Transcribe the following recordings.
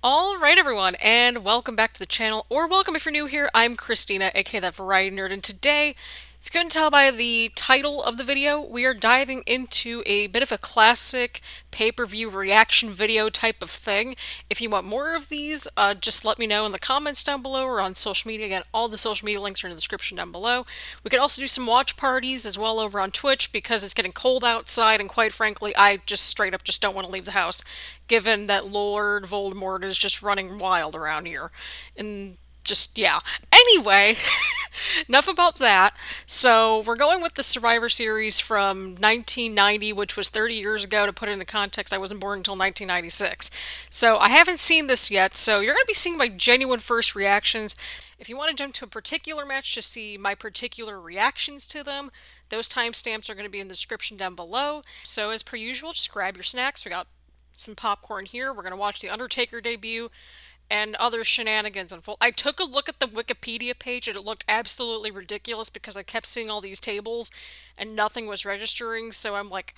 Alright everyone, and welcome back to the channel, or welcome if you're new here. I'm Christina, aka that Variety Nerd, and today, if you couldn't tell by the title of the video, we are diving into a bit of a classic pay-per-view reaction video type of thing. If you want more of these, just let me know in the comments down below or on social media. Again, all the social media links are in the description down below. We could also do some watch parties as well over on Twitch because it's getting cold outside, and quite frankly, I just straight up just don't want to leave the house given that Lord Voldemort is just running wild around here. And just, yeah. Anyway, enough about that. So, we're going with the Survivor Series from 1990, which was 30 years ago. To put it into context, I wasn't born until 1996. So, I haven't seen this yet, so you're going to be seeing my genuine first reactions. If you want to jump to a particular match to see my particular reactions to them, those timestamps are going to be in the description down below. So, as per usual, just grab your snacks. We got some popcorn here. We're going to watch the Undertaker debut and other shenanigans unfold. I took a look at the Wikipedia page and it looked absolutely ridiculous because I kept seeing all these tables and nothing was registering, so I'm like,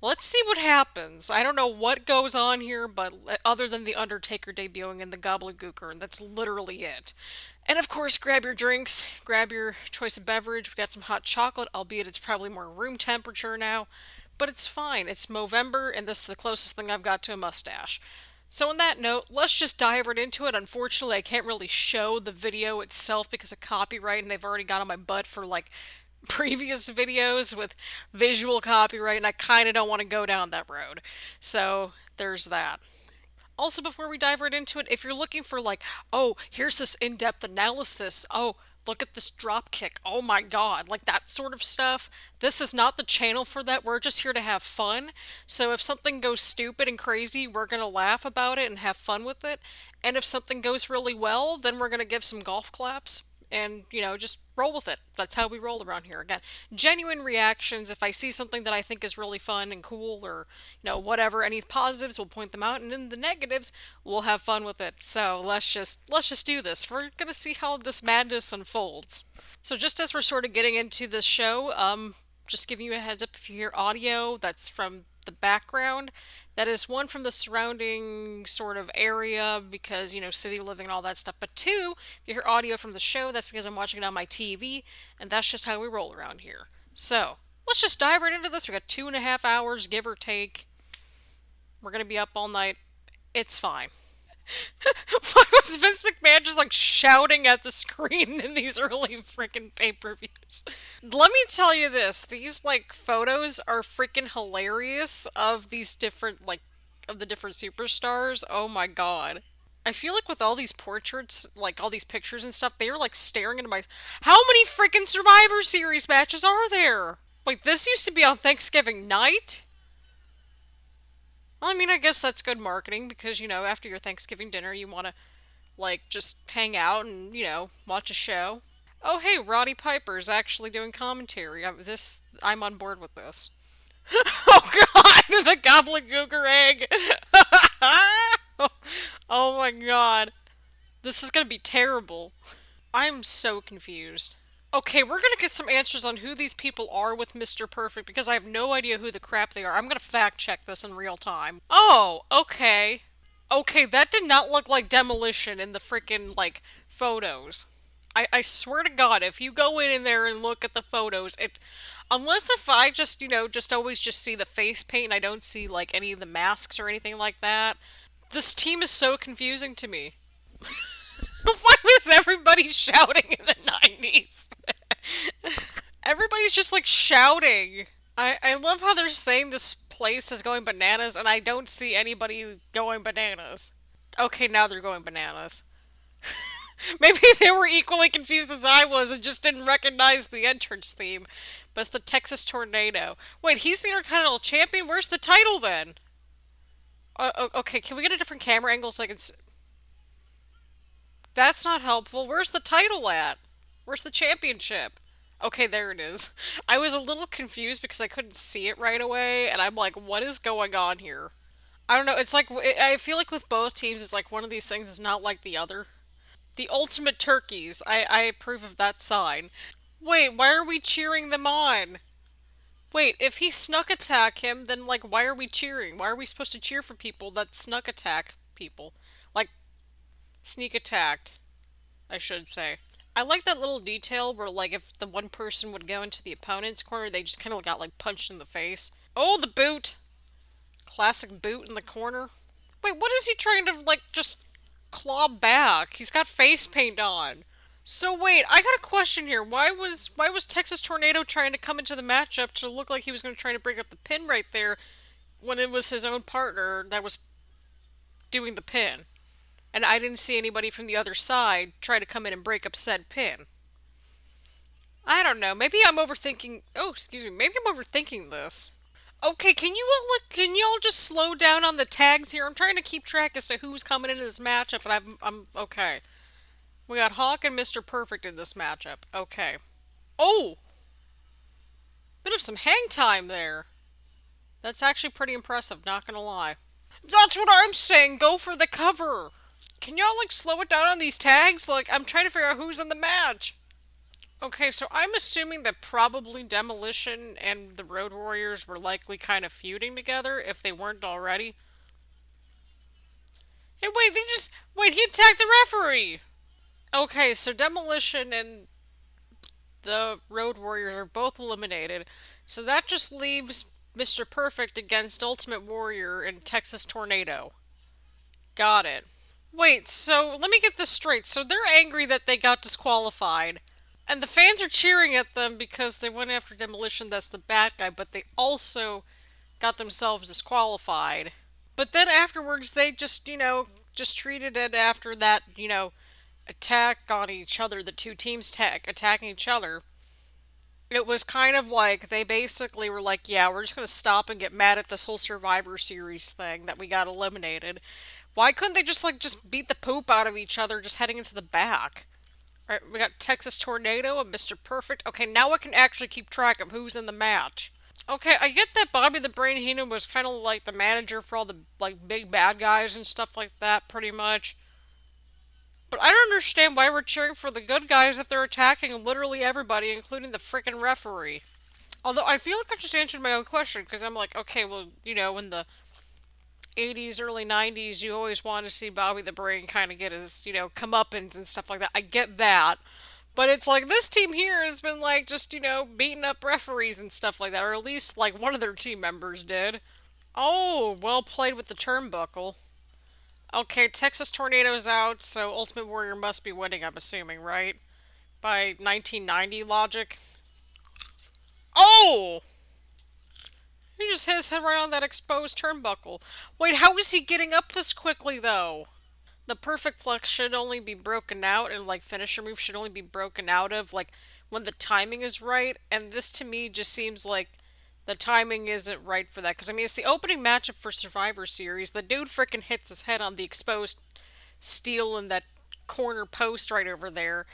let's see what happens. I don't know what goes on here, but other than the Undertaker debuting and the gobbledygooker, and that's literally it. And of course, grab your drinks, grab your choice of beverage. We got some hot chocolate, albeit it's probably more room temperature now. But it's fine. It's Movember, and this is the closest thing I've got to a mustache. So on that note, let's just dive right into it. Unfortunately, I can't really show the video itself because of copyright, and they've already got on my butt for, like, previous videos with visual copyright, and I kind of don't want to go down that road. So, there's that. Also, before we dive right into it, if you're looking for like, oh, here's this in-depth analysis, oh, look at this drop kick, oh my god, like that sort of stuff, this is not the channel for that. We're just here to have fun. So if something goes stupid and crazy, we're gonna laugh about it and have fun with it. And if something goes really well, then we're gonna give some golf claps and, just roll with it. That's how we roll around here. Again, genuine reactions. If I see something that I think is really fun and cool or, whatever, any positives, we'll point them out, and in the negatives, we'll have fun with it. So let's just do this. We're gonna see how this madness unfolds. So just as we're sort of getting into this show, just giving you a heads up, if you hear audio that's from the background, that is one from the surrounding sort of area because, city living and all that stuff. But two, if you hear audio from the show, that's because I'm watching it on my TV, and that's just how we roll around here. So, let's just dive right into this. We got 2.5 hours, give or take. We're gonna be up all night. It's fine. Why was Vince McMahon just like shouting at the screen in these early freaking pay-per-views? Let me tell you this, these like photos are freaking hilarious of these different of the different superstars. Oh my god. I feel like with all these portraits, like all these pictures and stuff, they are like staring into my. How many freaking Survivor Series matches are there? Wait, this used to be on Thanksgiving night? Well, I mean, I guess that's good marketing because, after your Thanksgiving dinner, you want to, just hang out and, watch a show. Oh, hey, Roddy Piper's actually doing commentary. I'm on board with this. Oh, God, the gobbledygooker egg. Oh, my God. This is going to be terrible. I'm so confused. Okay, we're gonna get some answers on who these people are with Mr. Perfect because I have no idea who the crap they are. I'm gonna fact check this in real time. Oh, okay. Okay, that did not look like demolition in the freaking, photos. I swear to God, if you go in there and look at the photos, unless if I just, just always just see the face paint and I don't see, any of the masks or anything like that, this team is so confusing to me. Why was everybody shouting in the 90s? Everybody's just shouting. I love how they're saying this place is going bananas and I don't see anybody going bananas. Okay, now they're going bananas. Maybe they were equally confused as I was and just didn't recognize the entrance theme. But it's the Texas Tornado. Wait, he's the Intercontinental Champion? Where's the title then? Okay, can we get a different camera angle so I can That's not helpful. Where's the title at? Where's the championship? Okay, there it is. I was a little confused because I couldn't see it right away, and I'm like, what is going on here? I don't know, it's like, I feel like with both teams, it's like one of these things is not like the other. The ultimate turkeys. I approve of that sign. Wait, why are we cheering them on? Wait, if he snuck attack him, then, why are we cheering? Why are we supposed to cheer for people that snuck attack people? Like, Sneak attacked, I should say. I like that little detail where, like, if the one person would go into the opponent's corner, they just kind of got, like, punched in the face. Oh, the boot! Classic boot in the corner. Wait, what is he trying to, like, just claw back? He's got face paint on. So wait, I got a question here. Why was Texas Tornado trying to come into the matchup to look like he was going to try to break up the pin right there when it was his own partner that was doing the pin? And I didn't see anybody from the other side try to come in and break up said pin. I don't know. Maybe I'm overthinking. Oh, excuse me. Maybe I'm overthinking this. Okay, can you all just slow down on the tags here? I'm trying to keep track as to who's coming into this matchup, and I'm okay. We got Hawk and Mr. Perfect in this matchup. Okay. Oh, bit of some hang time there. That's actually pretty impressive. Not gonna lie. That's what I'm saying. Go for the cover. Can y'all like slow it down on these tags? Like I'm trying to figure out who's in the match. Okay, so I'm assuming that probably Demolition and the Road Warriors were likely kind of feuding together, if they weren't already. Hey, wait, he attacked the referee! Okay, so Demolition and the Road Warriors are both eliminated, so that just leaves Mr. Perfect against Ultimate Warrior and Texas Tornado. Got it. Wait, so let me get this straight. So they're angry that they got disqualified. And the fans are cheering at them because they went after Demolition, that's the bad guy, but they also got themselves disqualified. But then afterwards, they just, just treated it after that, attack on each other, the two teams attacking each other. It was kind of like they basically were like, yeah, we're just going to stop and get mad at this whole Survivor Series thing that we got eliminated. Why couldn't they just beat the poop out of each other just heading into the back? Alright, we got Texas Tornado and Mr. Perfect. Okay, now I can actually keep track of who's in the match. Okay, I get that Bobby the Brain Heenan was kind of like the manager for all the like big bad guys and stuff like that, pretty much. But I don't understand why we're cheering for the good guys if they're attacking literally everybody, including the freaking referee. Although I feel like I just answered my own question, because I'm like, okay, well, in the 80s, early 90s, you always want to see Bobby the Brain kind of get his, comeuppance and stuff like that. I get that. But it's like this team here has been like just, beating up referees and stuff like that, or at least like one of their team members did. Oh, well played with the turnbuckle. Okay, Texas Tornado's out, so Ultimate Warrior must be winning, I'm assuming, right? By 1990 logic. Oh! He just hit his head right on that exposed turnbuckle. Wait, how is he getting up this quickly, though? The perfect plex should only be broken out, and like finisher move should only be broken out of like when the timing is right, and this to me just seems like the timing isn't right for that, because I mean it's the opening matchup for Survivor Series. The dude frickin' hits his head on the exposed steel in that corner post right over there,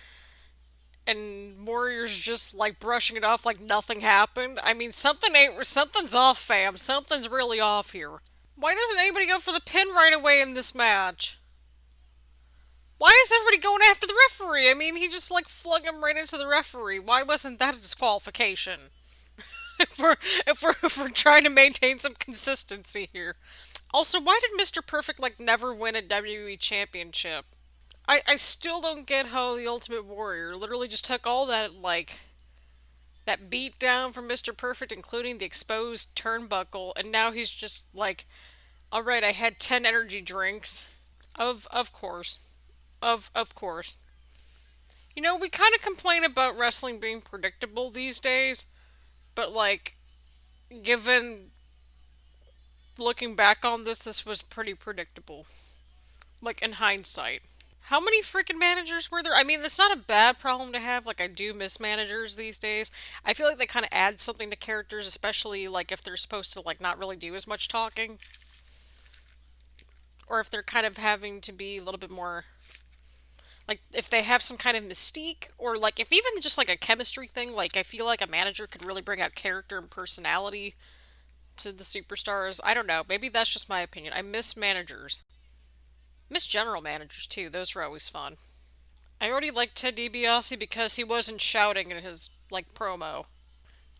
and Warrior's just like brushing it off like nothing happened. I mean something's off, fam. Something's really off here. Why doesn't anybody go for the pin right away in this match? Why is everybody going after the referee? I mean, he just like flung him right into the referee. Why wasn't that a disqualification? if we're trying to maintain some consistency here. Also, why did Mr. Perfect like never win a WWE championship? I still don't get how the Ultimate Warrior literally just took all that beat down from Mr. Perfect, including the exposed turnbuckle, and now he's just like, all right, I had 10 energy drinks. Of course. Of course. We kind of complain about wrestling being predictable these days, but like, given looking back on this was pretty predictable. Like, in hindsight. How many freaking managers were there? I mean, it's not a bad problem to have. Like, I do miss managers these days. I feel like they kind of add something to characters, especially like if they're supposed to like not really do as much talking, or if they're kind of having to be a little bit more like if they have some kind of mystique, or like if even just like a chemistry thing. Like I feel like a manager could really bring out character and personality to the superstars. I don't know. Maybe that's just my opinion. I miss managers. Miss general managers too. Those were always fun. I already liked Ted DiBiase because he wasn't shouting in his like promo.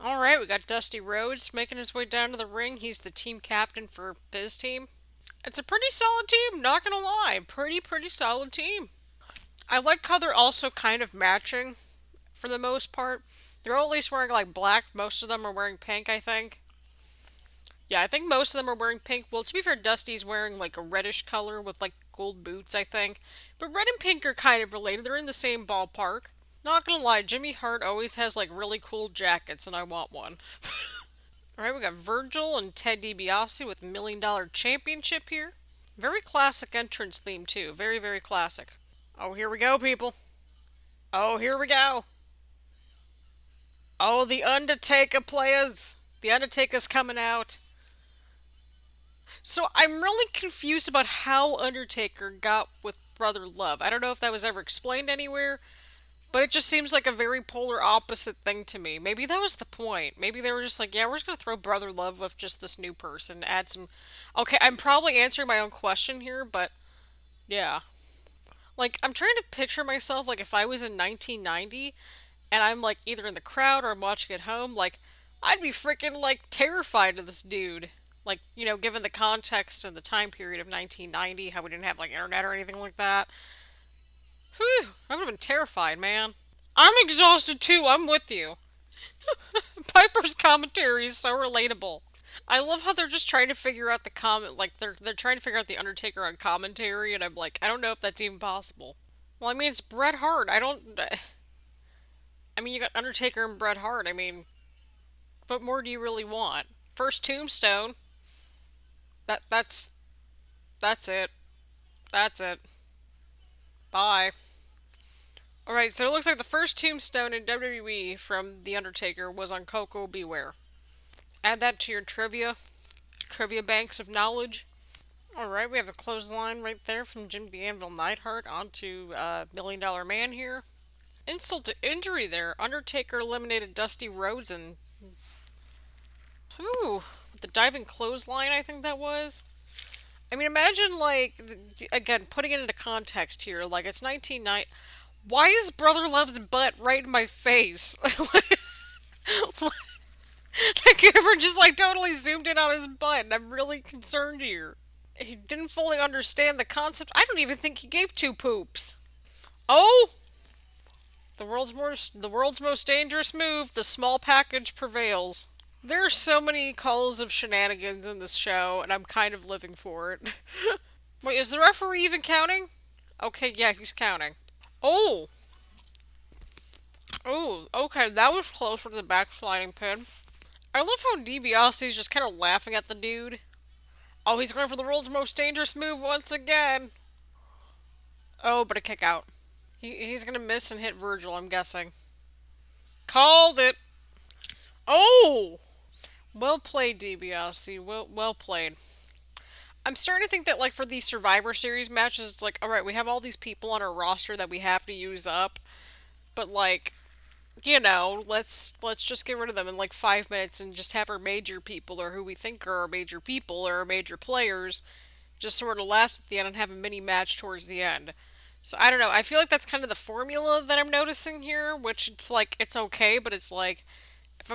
Alright, we got Dusty Rhodes making his way down to the ring. He's the team captain for his team. It's a pretty solid team, not gonna lie. Pretty solid team. I like how they're also kind of matching for the most part. They're all at least wearing like black. Most of them are wearing pink, I think. Yeah, I think most of them are wearing pink. Well, to be fair, Dusty's wearing like a reddish color with like gold boots, I think. But red and pink are kind of related. They're in the same ballpark. Not gonna lie, Jimmy Hart always has like really cool jackets, and I want one. Alright, we got Virgil and Ted DiBiase with $1 million championship here. Very classic entrance theme, too. Very classic. Oh, here we go, people. Oh, here we go. Oh, the Undertaker players. The Undertaker's coming out. So I'm really confused about how Undertaker got with Brother Love. I don't know if that was ever explained anywhere, but it just seems like a very polar opposite thing to me. Maybe that was the point. Maybe they were just like, yeah, we're just gonna throw Brother Love with just this new person, add some. Okay, I'm probably answering my own question here, but yeah. Like, I'm trying to picture myself, like, if I was in 1990 and I'm, like, either in the crowd or I'm watching at home, like, I'd be freaking, like, terrified of this dude. Like, given the context and the time period of 1990, how we didn't have, like, internet or anything like that. Whew, I would have been terrified, man. I'm exhausted too, I'm with you. Piper's commentary is so relatable. I love how they're just trying to figure out the comment, like, they're trying to figure out the Undertaker on commentary, and I'm like, I don't know if that's even possible. Well, I mean, it's Bret Hart. I mean, you got Undertaker and Bret Hart. I mean, what more do you really want? First Tombstone. That's it. That's it. Bye. All right. So it looks like the first Tombstone in WWE from the Undertaker was on Koko Beware. Add that to your trivia banks of knowledge. All right, we have a clothesline right there from Jim the Anvil Neidhart onto $1 Million Man here. Insult to injury there. Undertaker eliminated Dusty Rhodes and ooh, the diving clothesline, I think that was. I mean, imagine, like, again, putting it into context here, like, it's 1990. Why is Brother Love's butt right in my face? Like, the camera just, like, totally zoomed in on his butt, and I'm really concerned here. He didn't fully understand the concept. I don't even think he gave two poops. Oh! The world's most dangerous move, the small package prevails. There are so many calls of shenanigans in this show, and I'm kind of living for it. Wait, is the referee even counting? Okay, yeah, he's counting. Oh! Oh, okay, that was close for the backsliding pin. I love how DiBiase's just kind of laughing at the dude. Oh, he's going for the world's most dangerous move once again. Oh, but a kick out. He's gonna miss and hit Virgil, I'm guessing. Called it! Oh! Well played, DiBiase. Well played. I'm starting to think that, like, for these Survivor Series matches, it's like, alright, we have all these people on our roster that we have to use up, but, like, let's just get rid of them in, like, 5 minutes and just have our major people, or who we think are our major people, or our major players, just sort of last at the end and have a mini match towards the end. So, I don't know, I feel like that's kind of the formula that I'm noticing here, which it's like, it's okay, but it's like, if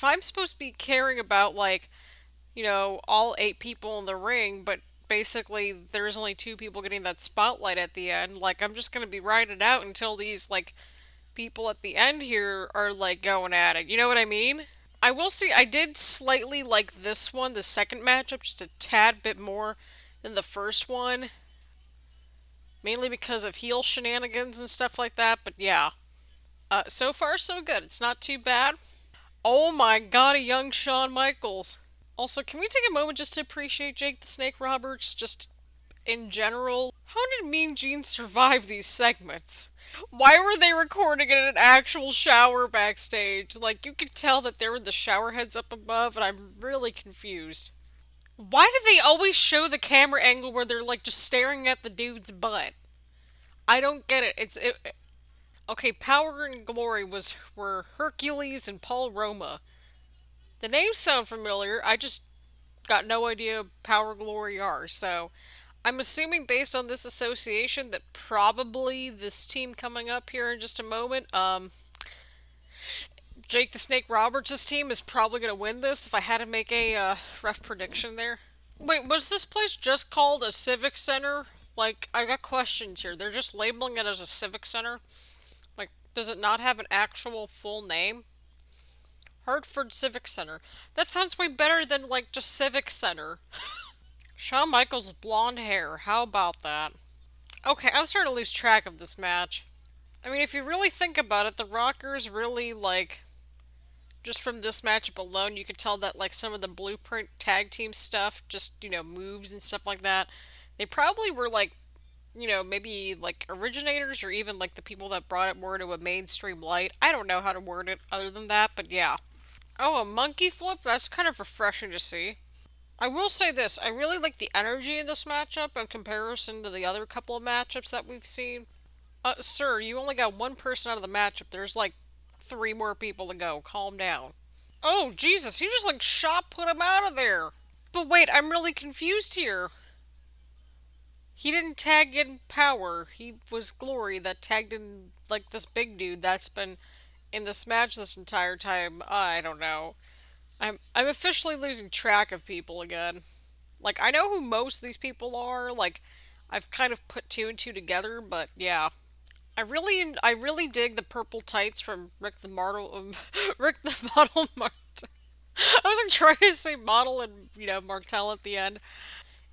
I'm supposed to be caring about, like, all 8 people in the ring, but basically there's only 2 people getting that spotlight at the end, like, I'm just gonna be riding it out until these, like, people at the end here are, like, going at it. You know what I mean? I will say, I did slightly like this one, the second matchup, just a tad bit more than the first one. Mainly because of heel shenanigans and stuff like that, but yeah. So far, so good. It's not too bad. Oh my god, a young Shawn Michaels. Also, can we take a moment just to appreciate Jake the Snake Roberts, just in general? How did Mean Gene survive these segments? Why were they recording in an actual shower backstage? Like, you could tell that there were the shower heads up above, and I'm really confused. Why do they always show the camera angle where they're, like, just staring at the dude's butt? I don't get it. Okay, Power and Glory were Hercules and Paul Roma. The names sound familiar. I just got no idea Power Glory are. So I'm assuming based on this association that probably this team coming up here in just a moment, Jake the Snake Roberts' team is probably going to win this if I had to make a rough prediction there. Wait, was this place just called a civic center? Like, I got questions here. They're just labeling it as a civic center? Like, does it not have an actual full name? Hartford Civic Center. That sounds way better than, like, just Civic Center. Shawn Michaels' blonde hair. How about that? Okay, I'm starting to lose track of this match. I mean, if you really think about it, the Rockers really, like, just from this matchup alone, you could tell that, like, some of the Blueprint tag team stuff, just, moves and stuff like that, they probably were, like, maybe, like, originators or even, like, the people that brought it more to a mainstream light. I don't know how to word it other than that, but yeah. Oh, a monkey flip? That's kind of refreshing to see. I will say this, I really like the energy in this matchup in comparison to the other couple of matchups that we've seen. Sir, you only got one person out of the matchup. There's like three more people to go. Calm down. Oh, Jesus, he just like shot put him out of there. But wait, I'm really confused here. He didn't tag in Power. He was Glory that tagged in like this big dude that's been in this match this entire time. I don't know. I'm officially losing track of people again. Like I know who most of these people are. Like I've kind of put two and two together, but yeah. I really dig the purple tights from Rick the Model, Rick the Model Martel. I wasn't trying to say model and Martel at the end.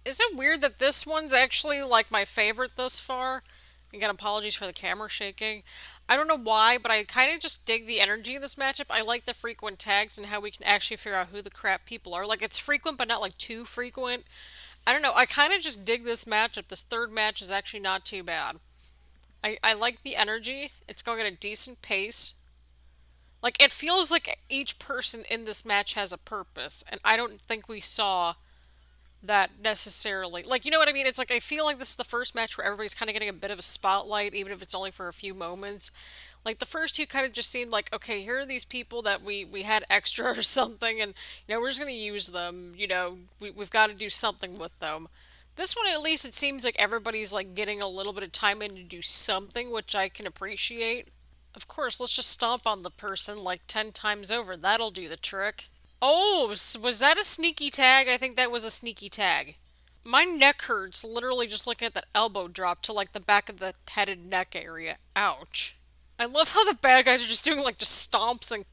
Is it weird that this one's actually like my favorite thus far? Again, apologies for the camera shaking. I don't know why, but I kind of just dig the energy of this matchup. I like the frequent tags and how we can actually figure out who the crap people are. Like, it's frequent, but not like too frequent. I don't know. I kind of just dig this matchup. This third match is actually not too bad. I like the energy. It's going at a decent pace. Like, it feels like each person in this match has a purpose, and I don't think we saw that necessarily. Like, you know what I mean? It's like I feel like this is the first match where everybody's kind of getting a bit of a spotlight, even if it's only for a few moments. Like, the first two kind of just seemed like, okay, here are these people that we had extra or something, and, we're just going to use them. We've got to do something with them. This one, at least, it seems like everybody's, like, getting a little bit of time in to do something, which I can appreciate. Of course, let's just stomp on the person, like, 10 times over. That'll do the trick. Oh, was that a sneaky tag? I think that was a sneaky tag. My neck hurts literally just looking at that elbow drop to like the back of the head and neck area. Ouch. I love how the bad guys are just doing like just stomps and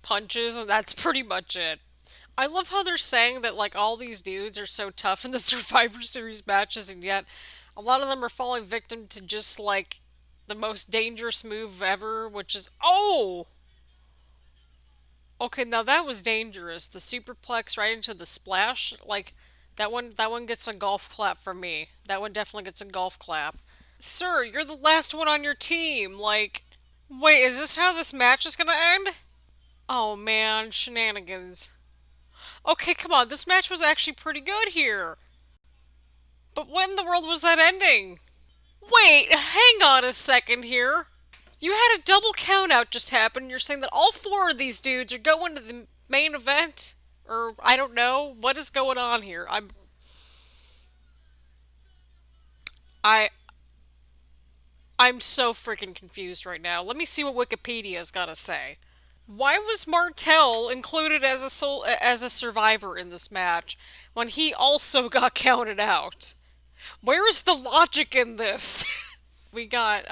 punches and that's pretty much it. I love how they're saying that like all these dudes are so tough in the Survivor Series matches and yet a lot of them are falling victim to just like the most dangerous move ever, which is oh! Okay, now that was dangerous. The superplex right into the splash, like that one gets a golf clap from me. That one definitely gets a golf clap. Sir, you're the last one on your team. Like, wait, is this how this match is gonna end? Oh man, shenanigans. Okay, come on, this match was actually pretty good here. But when in the world was that ending? Wait, hang on a second here. You had a double countout just happen. You're saying that all four of these dudes are going to the main event? Or, I don't know. What is going on here? I, I'm so freaking confused right now. Let me see what Wikipedia's got to say. Why was Martel included as a survivor in this match when he also got counted out? Where is the logic in this? We got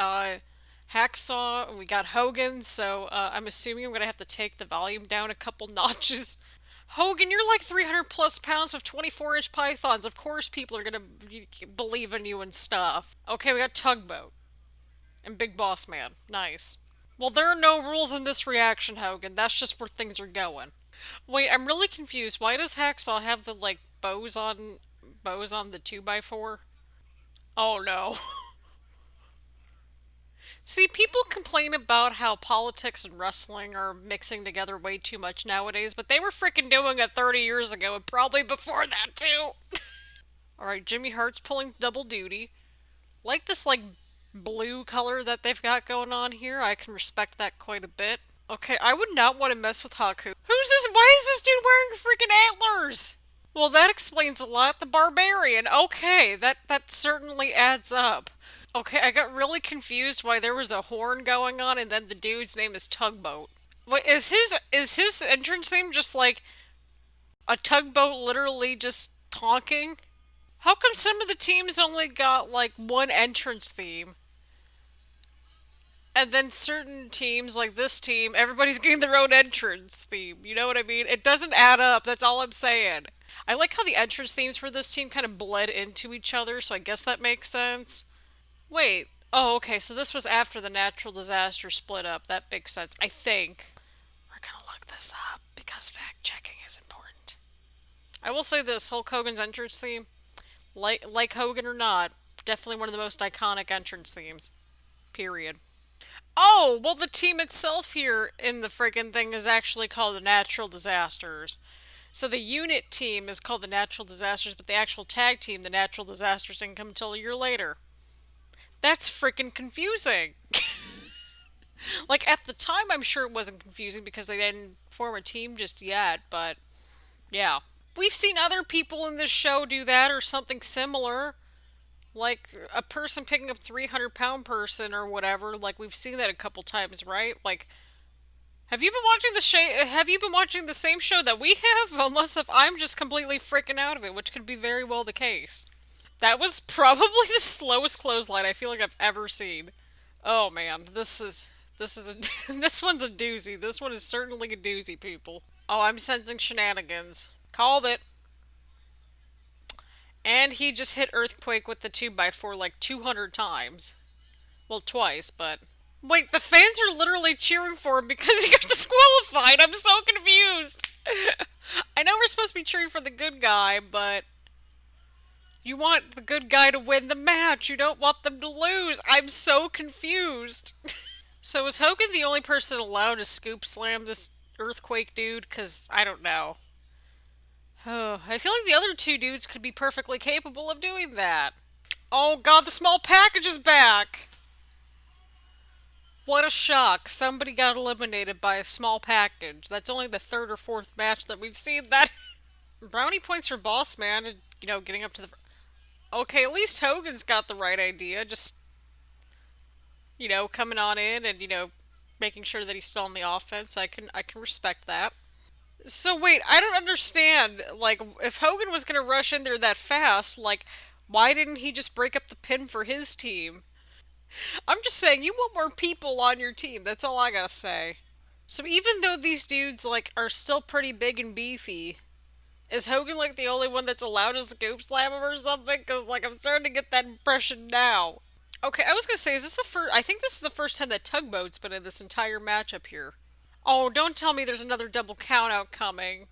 Hacksaw, and we got Hogan, so I'm assuming I'm going to have to take the volume down a couple notches. Hogan, you're like 300 plus pounds with 24-inch pythons. Of course people are going to believe in you and stuff. Okay, we got Tugboat and Big Boss Man. Nice. Well, there are no rules in this reaction, Hogan. That's just where things are going. Wait, I'm really confused. Why does Hacksaw have the, like, bows on the 2x4? Oh no. See, people complain about how politics and wrestling are mixing together way too much nowadays, but they were freaking doing it 30 years ago and probably before that too. Alright, Jimmy Hart's pulling double duty. Like this, like, blue color that they've got going on here. I can respect that quite a bit. Okay, I would not want to mess with Haku. Who's this? Why is this dude wearing freaking antlers? Well, that explains a lot. The Barbarian. Okay, that certainly adds up. Okay, I got really confused why there was a horn going on and then the dude's name is Tugboat. Wait, is his entrance name just like a tugboat literally just Honking? How come some of the teams only got like one entrance theme? And then certain teams, like this team, everybody's getting their own entrance theme. You know what I mean? It doesn't add up. That's all I'm saying. I like how the entrance themes for this team kind of bled into each other, so I guess that makes sense. Wait. Oh, okay, so this was after the natural disaster split up. That makes sense, I think. We're gonna look this up because fact checking is important. I will say this Hulk Hogan's entrance theme, like Hogan or not, definitely one of the most iconic entrance themes. Period. Oh, well, the team itself here in the friggin' thing is actually called the Natural Disasters. So the unit team is called the Natural Disasters, but the actual tag team, the Natural Disasters, didn't come until a year later. That's freaking confusing. Like, at the time, I'm sure it wasn't confusing because they didn't form a team just yet, but yeah. We've seen other people in this show do that or something similar. Like a person picking up 300-pound person or whatever. Like, we've seen that a couple times, right? Like, have you been watching have you been watching the same show that we have? Unless if I'm just completely freaking out of it, which could be very well the case. That was probably the slowest clothesline I feel like I've ever seen. Oh man, this is a this one's a doozy. This one is certainly a doozy, people. Oh, I'm sensing shenanigans. Called it. And he just hit Earthquake with the 2x4 like 200 times. Well, twice, but... Wait, the fans are literally cheering for him because he got disqualified. I'm so confused. I know we're supposed to be cheering for the good guy, but... You want the good guy to win the match. You don't want them to lose. I'm so confused. So is Hogan the only person allowed to scoop slam this Earthquake dude? Because I don't know. Oh, I feel like the other two dudes could be perfectly capable of doing that. Oh god, the small package is back! What a shock. Somebody got eliminated by a small package. That's only the third or fourth match that we've seen that. Brownie points for Boss Man, and, getting up to the... Okay, at least Hogan's got the right idea. Just, coming on in and, making sure that he's still on the offense. I can respect that. So wait, I don't understand. Like, if Hogan was gonna rush in there that fast, like, why didn't he just break up the pin for his team? I'm just saying, you want more people on your team. That's all I gotta say. So even though these dudes, like, are still pretty big and beefy, is Hogan, like, the only one that's allowed to scoop slam him or something? Because, like, I'm starting to get that impression now. Okay, I was gonna say, is this the first... I think this is the first time that Tugboat's been in this entire matchup here. Oh, don't tell me there's another double countout coming.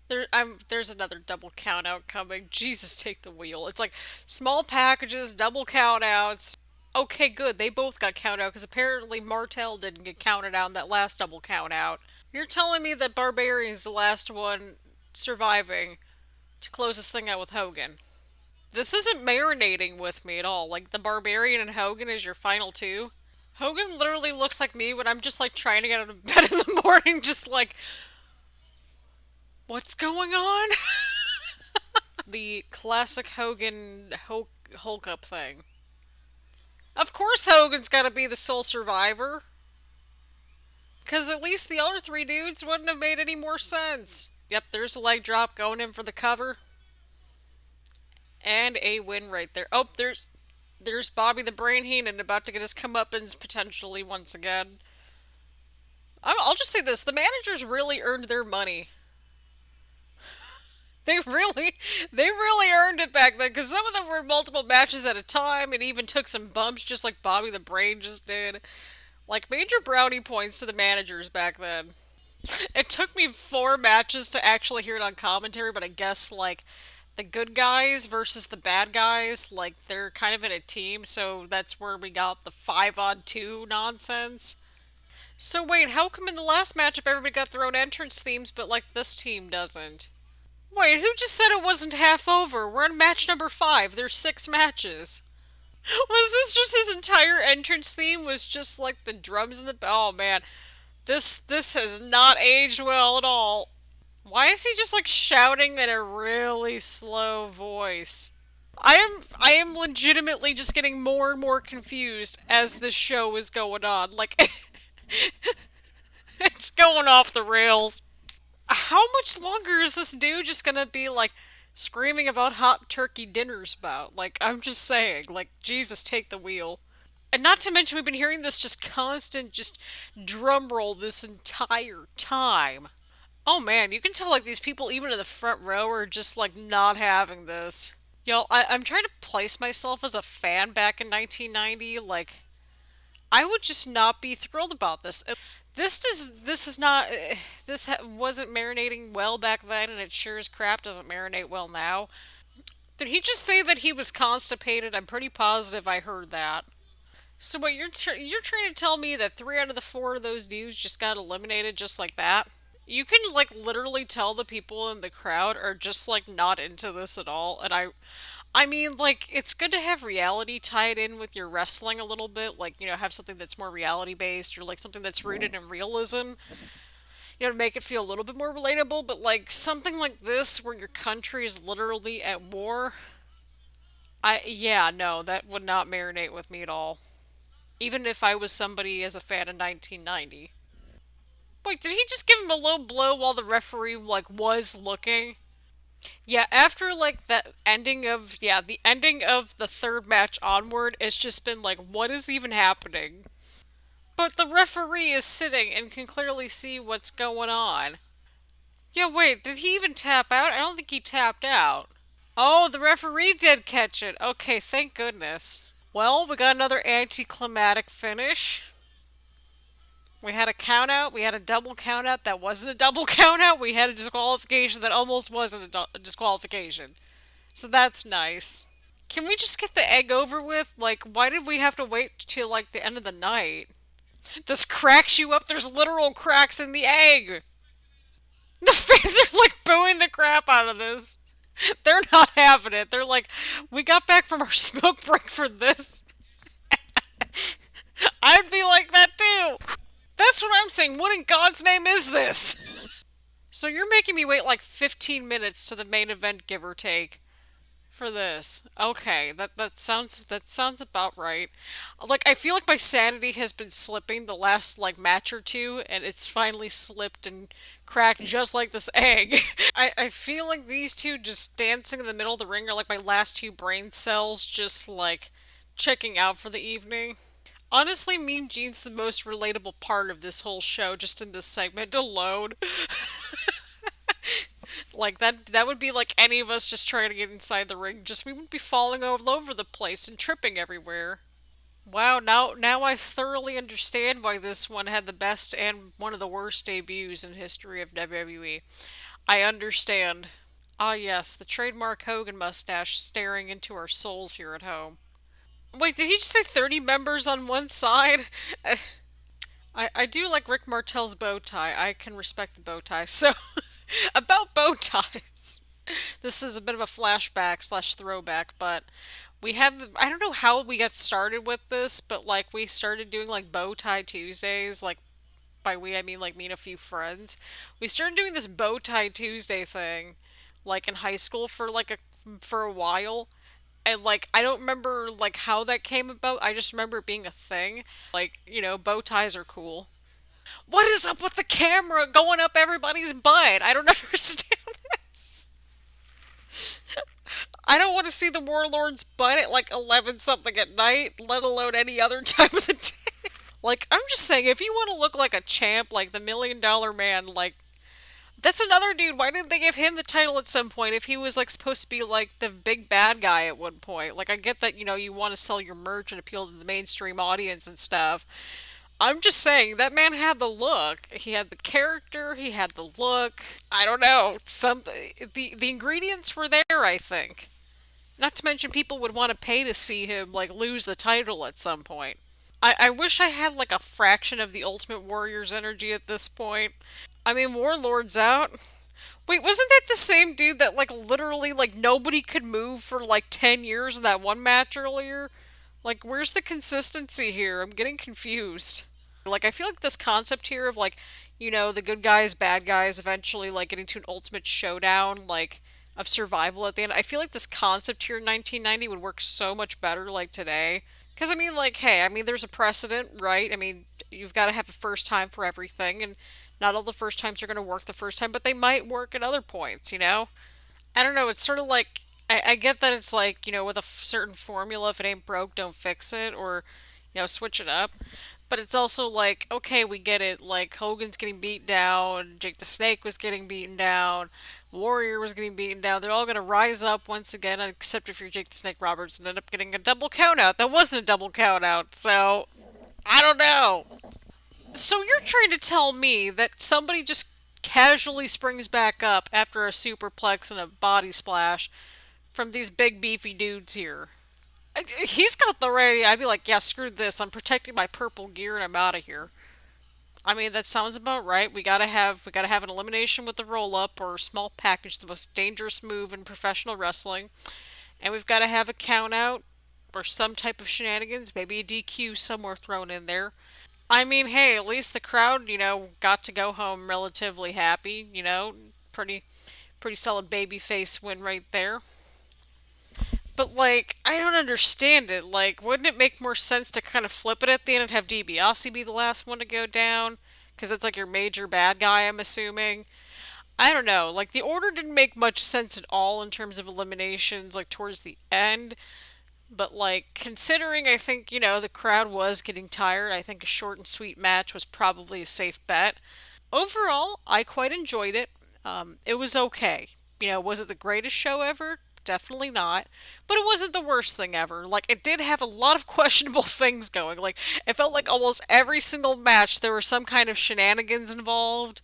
There's another double countout coming. Jesus, take the wheel. It's like small packages, double countouts. Okay, good. They both got counted out because apparently Martel didn't get counted out in that last double countout. You're telling me that Barbarian's the last one surviving to close this thing out with Hogan. This isn't marinating with me at all. Like, the Barbarian and Hogan is your final two. Hogan literally looks like me when I'm just, like, trying to get out of bed in the morning, just like, what's going on? The classic Hogan Hulk up thing. Of course Hogan's gotta be the sole survivor. Because at least the other three dudes wouldn't have made any more sense. Yep, there's a leg drop going in for the cover. And a win right there. Oh, there's Bobby the Brain Heenan about to get his comeuppance potentially once again. I'll just say this, the managers really earned their money. They really earned it back then, because some of them were multiple matches at a time, and even took some bumps just like Bobby the Brain just did. Like, major brownie points to the managers back then. It took me 4 matches to actually hear it on commentary, but I guess, like, the good guys versus the bad guys, like, they're kind of in a team, so that's where we got the 5-on-2 nonsense. So wait, how come in the last matchup everybody got their own entrance themes, but, like, this team doesn't? Wait, who just said it wasn't half over? We're on match number 5. There's 6 matches. Was this just his entire entrance theme? Was just like the drums and the... Oh man. This has not aged well at all. Why is he just like shouting in a really slow voice? I am legitimately just getting more and more confused as this show is going on. Like, it's going off the rails. How much longer is this dude just gonna be like screaming about hot turkey dinners about. Like, I'm just saying, like, Jesus, take the wheel. And not to mention, we've been hearing this just constant, just drum roll this entire time. Oh man, you can tell, like, these people, even in the front row, are just, like, not having this. Yo, I'm trying to place myself as a fan back in 1990. Like, I would just not be thrilled about this. This is not, wasn't marinating well back then, and it sure as crap doesn't marinate well now. Did he just say that he was constipated? I'm pretty positive I heard that. So what you're trying to tell me that 3 out of the 4 of those dudes just got eliminated just like that? You can like literally tell the people in the crowd are just like not into this at all, and I mean, like, it's good to have reality tied in with your wrestling a little bit. Like, have something that's more reality based or like something that's rooted in realism, to make it feel a little bit more relatable. But, like, something like this where your country is literally at war, yeah, no, that would not marinate with me at all. Even if I was somebody as a fan in 1990. Wait, did he just give him a low blow while the referee, like, was looking? Yeah, after like the ending of the third match onward, it's just been like, what is even happening? But the referee is sitting and can clearly see what's going on. Yeah, wait, did he even tap out? I don't think he tapped out. Oh, the referee did catch it. Okay, thank goodness. Well, we got another anticlimactic finish. We had a count out. We had a double count out that wasn't a double count out. We had a disqualification that almost wasn't a disqualification. So that's nice. Can we just get the egg over with? Like, why did we have to wait till, like, the end of the night? This cracks you up. There's literal cracks in the egg. The fans are, like, booing the crap out of this. They're not having it. They're like, we got back from our smoke break for this. I'd be like that, too. That's what I'm saying. What in God's name is this? So you're making me wait, like, 15 minutes to the main event, give or take. For this. Okay, that sounds about right. Like, I feel like my sanity has been slipping the last like match or two, and it's finally slipped and cracked just like this egg. I feel like these two just dancing in the middle of the ring are like my last two brain cells just like checking out for the evening. Honestly, Mean Gene's the most relatable part of this whole show, just in this segment alone. Like that would be like any of us just trying to get inside the ring. Just we would be falling all over the place and tripping everywhere. Wow, now I thoroughly understand why this one had the best and one of the worst debuts in history of WWE. I understand. Ah yes, the trademark Hogan mustache staring into our souls here at home. Wait, did he just say 30 members on one side? I do like Rick Martel's bow tie. I can respect the bow tie. So, about bow ties. This is a bit of a flashback slash throwback, but we had, I don't know how we got started with this, but like we started doing like bow tie Tuesdays. Like, by we, I mean like me and a few friends. We started doing this bow tie Tuesday thing, like in high school for a while. And like I don't remember like how that came about. I just remember it being a thing. Like, bow ties are cool. What is up with the camera going up everybody's butt? I don't understand this. I don't want to see the Warlord's butt at like 11 something at night, let alone any other time of the day. Like, I'm just saying, if you want to look like a champ, like the $1 Million Man, like, that's another dude. Why didn't they give him the title at some point if he was like supposed to be like the big bad guy at one point? Like, I get that, you want to sell your merch and appeal to the mainstream audience and stuff. I'm just saying that man had the look. He had the character, he had the look. I don't know. The ingredients were there, I think. Not to mention people would want to pay to see him like lose the title at some point. I wish I had like a fraction of the Ultimate Warrior's energy at this point. I mean, Warlord's out. Wait, wasn't that the same dude that like literally like nobody could move for like 10 years in that one match earlier? Like, where's the consistency here? I'm getting confused. Like, I feel like this concept here of, like, the good guys, bad guys, eventually, like, getting to an ultimate showdown, like, of survival at the end. I feel like this concept here in 1990 would work so much better, like, today. Because, I mean, like, hey, I mean, there's a precedent, right? I mean, you've got to have a first time for everything, and not all the first times are going to work the first time, but they might work at other points, I don't know, it's sort of like I get that it's like, with a certain formula, if it ain't broke, don't fix it, or, switch it up. But it's also like, okay, we get it. Like, Hogan's getting beat down, Jake the Snake was getting beaten down, Warrior was getting beaten down. They're all going to rise up once again, except if you're Jake the Snake Roberts and end up getting a double count out. That wasn't a double count out, so I don't know. So you're trying to tell me that somebody just casually springs back up after a superplex and a body splash from these big beefy dudes here? He's got the ready. I'd be like, yeah, screw this. I'm protecting my purple gear and I'm out of here. I mean, that sounds about right. We gotta have an elimination with the roll up or small package, the most dangerous move in professional wrestling, and we've got to have a count out or some type of shenanigans, maybe a DQ somewhere thrown in there. I mean, hey, at least the crowd, got to go home relatively happy. Pretty solid babyface win right there. But like, I don't understand it. Like, wouldn't it make more sense to kind of flip it at the end and have DiBiase be the last one to go down? Because it's like your major bad guy, I'm assuming. I don't know. Like, the order didn't make much sense at all in terms of eliminations, like, towards the end. But, like, considering I think, the crowd was getting tired, I think a short and sweet match was probably a safe bet. Overall, I quite enjoyed it. It was okay. Was it the greatest show ever? Definitely not. But it wasn't the worst thing ever. Like, it did have a lot of questionable things going. Like, it felt like almost every single match there were some kind of shenanigans involved.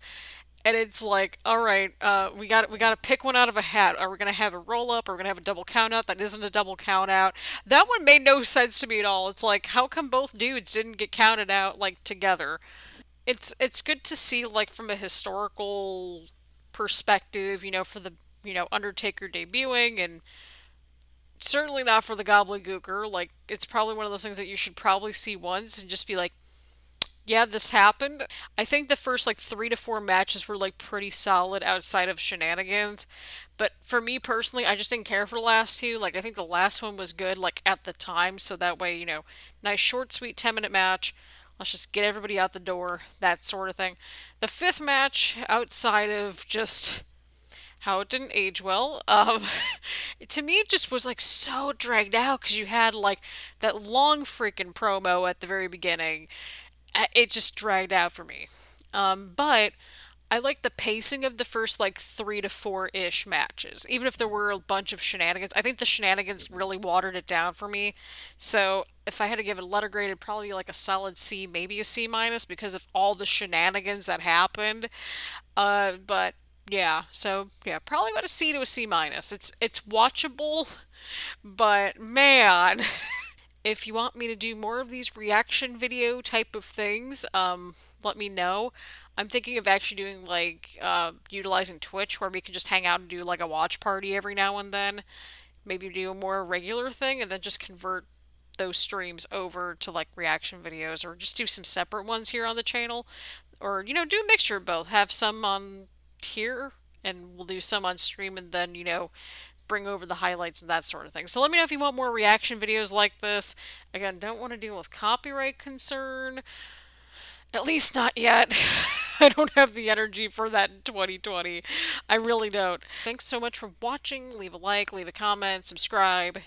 And it's like, all right, we got to pick one out of a hat. Are we gonna have a roll up? Are we gonna have a double count out? That isn't a double count out. That one made no sense to me at all. It's like, how come both dudes didn't get counted out like together? It's good to see like from a historical perspective, for the Undertaker debuting, and certainly not for the gobbledygooker. Like, it's probably one of those things that you should probably see once and just be like, yeah, this happened. I think the first like 3 to 4 matches were like pretty solid outside of shenanigans. But for me personally, I just didn't care for the last two. Like, I think the last one was good, like at the time, so that way, nice short, sweet 10-minute match. Let's just get everybody out the door, that sort of thing. The fifth match, outside of just how it didn't age well, to me it just was like so dragged out because you had like that long freaking promo at the very beginning. It just dragged out for me. But I like the pacing of the first like 3 to 4 ish matches, even if there were a bunch of shenanigans. I think the shenanigans really watered it down for me. So if I had to give it a letter grade, it'd probably be like a solid C, maybe a C minus, because of all the shenanigans that happened. But yeah, so yeah, probably about a C to a C minus. It's watchable, but man. If you want me to do more of these reaction video type of things, let me know. I'm thinking of actually doing like utilizing Twitch where we can just hang out and do like a watch party every now and then. Maybe do a more regular thing and then just convert those streams over to like reaction videos or just do some separate ones here on the channel. Or, do a mixture of both. Have some on here and we'll do some on stream and then, bring over the highlights and that sort of thing. So let me know if you want more reaction videos like this. Again, don't want to deal with copyright concern. At least not yet. I don't have the energy for that in 2020. I really don't. Thanks so much for watching. Leave a like, leave a comment, subscribe.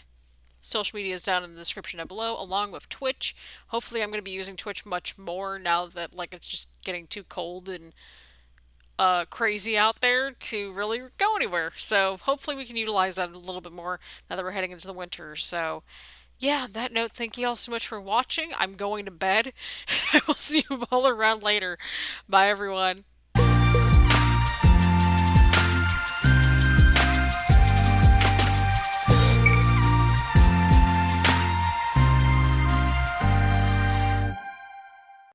Social media is down in the description down below, along with Twitch. Hopefully I'm going to be using Twitch much more now that like it's just getting too cold and crazy out there to really go anywhere. So hopefully we can utilize that a little bit more now that we're heading into the winter. So yeah, on that note, thank you all so much for watching. I'm going to bed. I will see you all around later. Bye everyone.